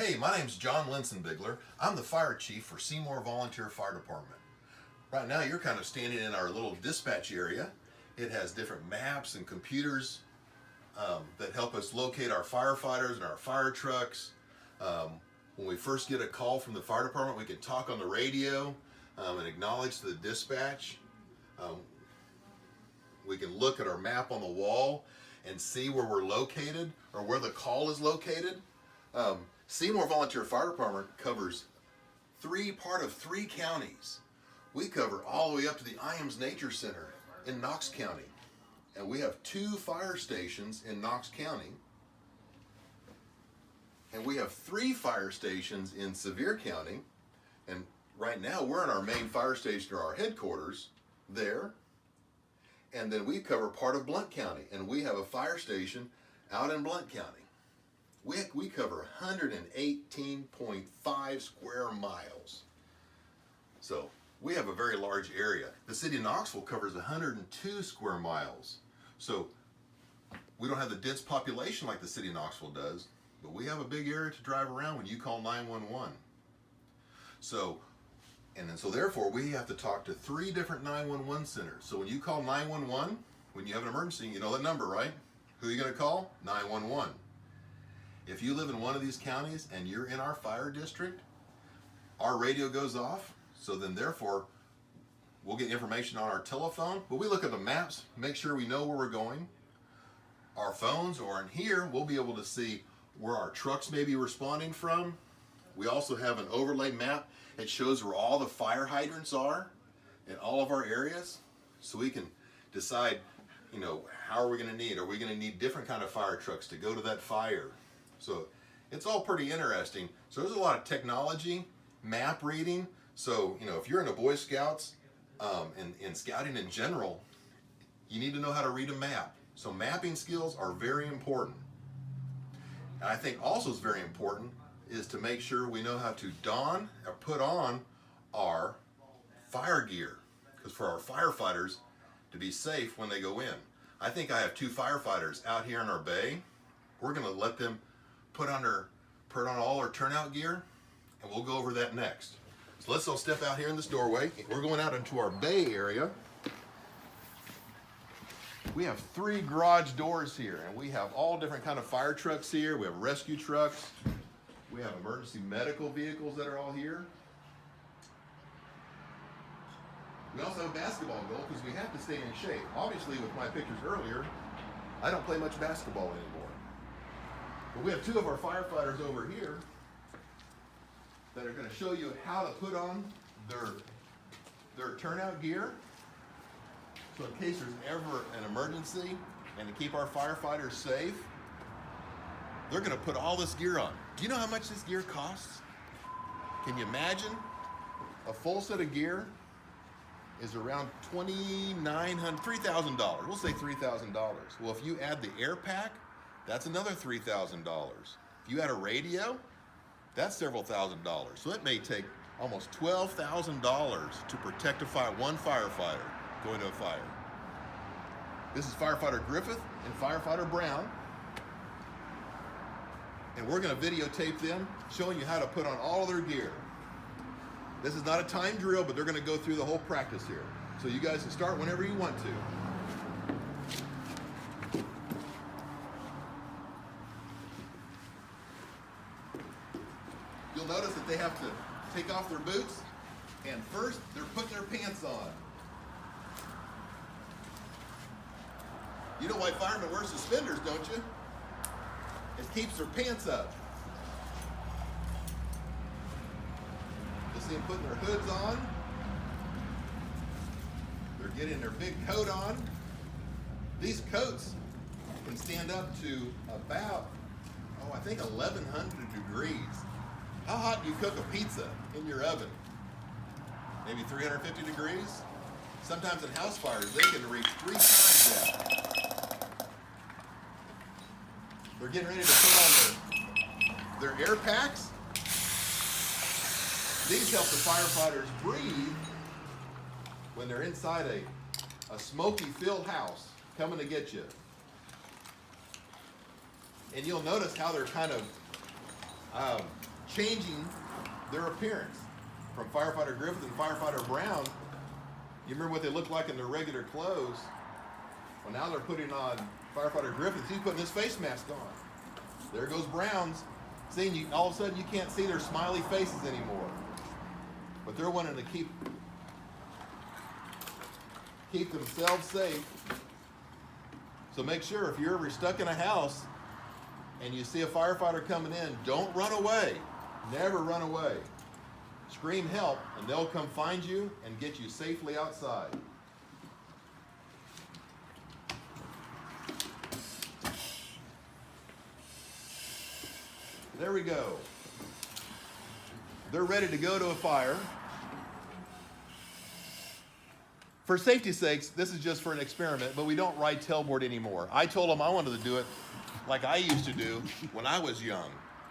Hey, my name's John Linsenbigler. I'm the fire chief for Seymour Volunteer Fire Department. Right now you're kind of standing in our little dispatch area. It has different maps and computers that help us locate our firefighters and our fire trucks. When we first get a call from the fire department, we can talk on the radio and acknowledge the dispatch. We can look at our map on the wall and see where we're located or where the call is located. Seymour Volunteer Fire Department covers part of three counties. We cover all the way up to the Iams Nature Center in Knox County. And we have 2 fire stations in Knox County. And we have 3 fire stations in Sevier County. And right now we're in our main fire station, or our headquarters, there. And then we cover part of Blount County, and we have a fire station out in Blount County. We cover 118.5 square miles. So we have a very large area. The city of Knoxville covers 102 square miles. So we don't have the dense population like the city of Knoxville does, but we have a big area to drive around when you call 911. So therefore we have to talk to 3 different 911 centers. So when you call 911, when you have an emergency, you know that number, right? Who are you going to call? 911. If you live in one of these counties and you're in our fire district, our radio goes off, so then therefore we'll get information on our telephone, but we look at the maps, make sure we know where we're going. Our phones, or in here, we'll be able to see where our trucks may be responding from. We also have an overlay map. It shows where all the fire hydrants are in all of our areas, so we can decide, how are we going to need? Are we going to need different kind of fire trucks to go to that fire? So it's all pretty interesting. So there's a lot of technology, map reading. So, if you're in the Boy Scouts and in scouting in general, you need to know how to read a map. So mapping skills are very important. And I think also is very important is to make sure we know how to don or put on our fire gear. Because for our firefighters to be safe when they go in. I think I have 2 firefighters out here in our bay. We're going to let them put on all our turnout gear, and we'll go over that next. So let's all step out here in this doorway. We're going out into our bay area. We have 3 garage doors here, and we have all different kind of fire trucks here. We have rescue trucks. We have emergency medical vehicles that are all here. We also have a basketball goal because we have to stay in shape. Obviously, with my pictures earlier, I don't play much basketball anymore. But we have 2 of our firefighters over here that are going to show you how to put on their turnout gear. So in case there's ever an emergency and to keep our firefighters safe, they're going to put all this gear on. Do you know how much this gear costs? Can you imagine? A full set of gear is around $3,000. We'll say $3,000. Well, if you add the air pack, that's another $3,000. If you add a radio, that's several $1,000s. So it may take almost $12,000 to protect one firefighter going to a fire. This is Firefighter Griffith and Firefighter Brown. And we're going to videotape them showing you how to put on all their gear. This is not a time drill, but they're going to go through the whole practice here. So you guys can start whenever you want to. You'll notice that they have to take off their boots, and first they're putting their pants on. You know why firemen wear suspenders, don't you? It keeps their pants up. You see them putting their hoods on. They're getting their big coat on. These coats can stand up to about, I think 1,100 degrees. How hot do you cook a pizza in your oven? Maybe 350 degrees? Sometimes in house fires, they can reach 3 times that. They're getting ready to put on their air packs. These help the firefighters breathe when they're inside a smoky-filled house coming to get you. And you'll notice how they're kind of changing their appearance from Firefighter Griffith and Firefighter Brown. You remember what they looked like in their regular clothes? Well, now they're putting on Firefighter Griffith. He's putting his face mask on. There goes Brown's. Seeing you, all of a sudden you can't see their smiley faces anymore. But they're wanting to keep themselves safe. So make sure if you're ever stuck in a house and you see a firefighter coming in, don't run away. Never run away. Scream help and they'll come find you and get you safely outside. There we go. They're ready to go to a fire. For safety's sakes, this is just for an experiment, but we don't ride tailboard anymore. I told them I wanted to do it like I used to do when I was young.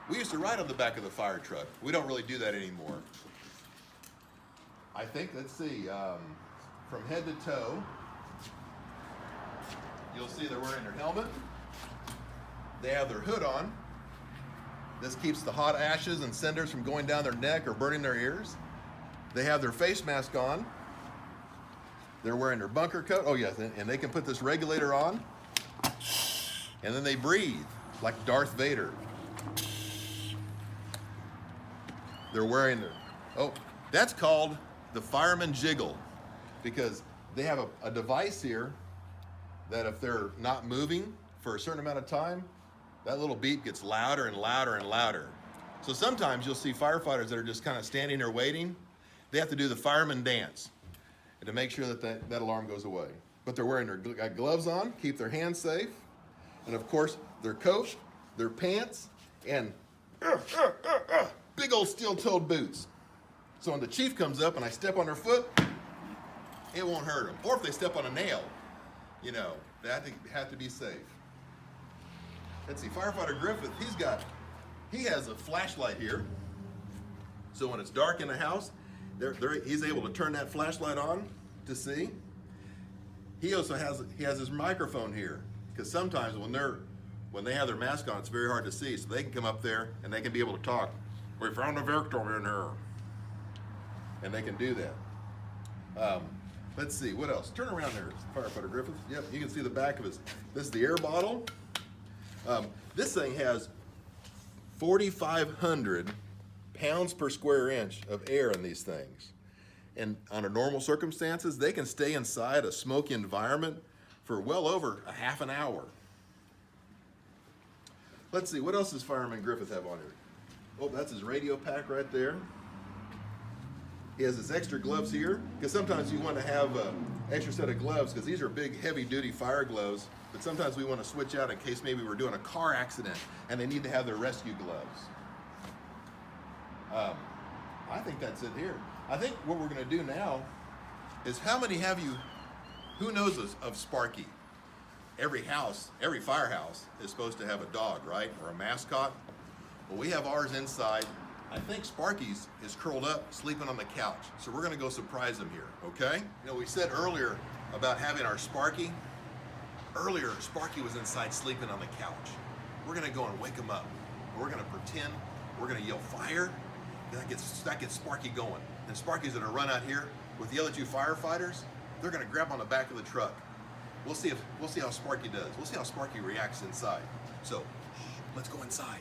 We used to ride on the back of the fire truck. We don't really do that anymore. I think, let's see, from head to toe, you'll see they're wearing their helmet. They have their hood on. This keeps the hot ashes and cinders from going down their neck or burning their ears. They have their face mask on. They're wearing their bunker coat. Oh yes, and they can put this regulator on. And then they breathe like Darth Vader. They're wearing their, oh, that's called the fireman jiggle, because they have a device here that if they're not moving for a certain amount of time, that little beep gets louder and louder and louder. So sometimes you'll see firefighters that are just kind of standing there waiting. They have to do the fireman dance to make sure that alarm goes away. But they're wearing their gloves on, keep their hands safe, and of course their coat, their pants, and big old steel-toed boots. So when the chief comes up and I step on their foot, it won't hurt them. Or if they step on a nail, you know, they have to be safe. Let's see, Firefighter Griffith, he has a flashlight here. So when it's dark in the house, he's able to turn that flashlight on to see. He also has his microphone here, because sometimes when they have their mask on, it's very hard to see. So they can come up there and they can be able to talk. We found a victim in here, and they can do that. Let's see, what else? Turn around there, Firefighter Griffith. Yep, you can see the back of his. This is the air bottle. This thing has 4,500 pounds per square inch of air in these things. And under normal circumstances, they can stay inside a smoky environment for well over a half an hour. Let's see, what else does Fireman Griffith have on here? Oh, that's his radio pack right there. He has his extra gloves here, because sometimes you want to have an extra set of gloves, because these are big, heavy-duty fire gloves, but sometimes we want to switch out in case maybe we're doing a car accident and they need to have their rescue gloves. I think that's it here. I think what we're going to do now is, who knows of Sparky? Every firehouse is supposed to have a dog, right? Or a mascot. Well, we have ours inside. I think Sparky's is curled up, sleeping on the couch. So we're gonna go surprise him here, okay? You know, we said earlier about having our Sparky. Earlier, Sparky was inside sleeping on the couch. We're gonna go and wake him up. We're gonna pretend, we're gonna yell fire. That gets Sparky going. And Sparky's gonna run out here with the other two firefighters. They're gonna grab on the back of the truck. We'll see how Sparky does. We'll see how Sparky reacts inside. So, let's go inside.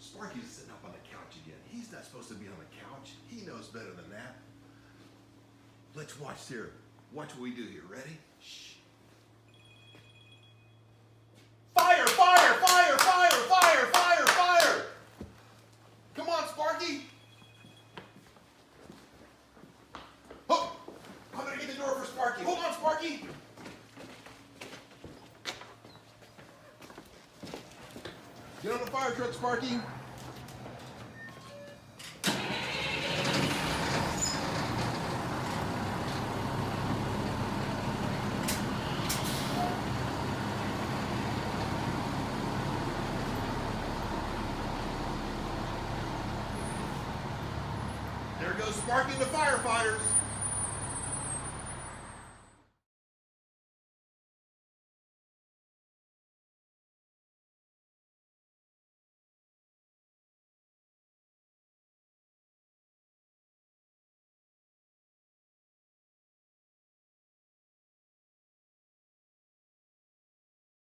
Sparky's sitting up on the couch again. He's not supposed to be on the couch. He knows better than that. Let's watch here. Watch what we do here. Ready? Shh. Fire! Fire! Fire! Fire! Fire! Fire! Fire! Come on, Sparky! Oh! I'm gonna get the door for Sparky. Hold on, Sparky! Get on the fire truck, Sparky. There goes Sparky and the firefighters.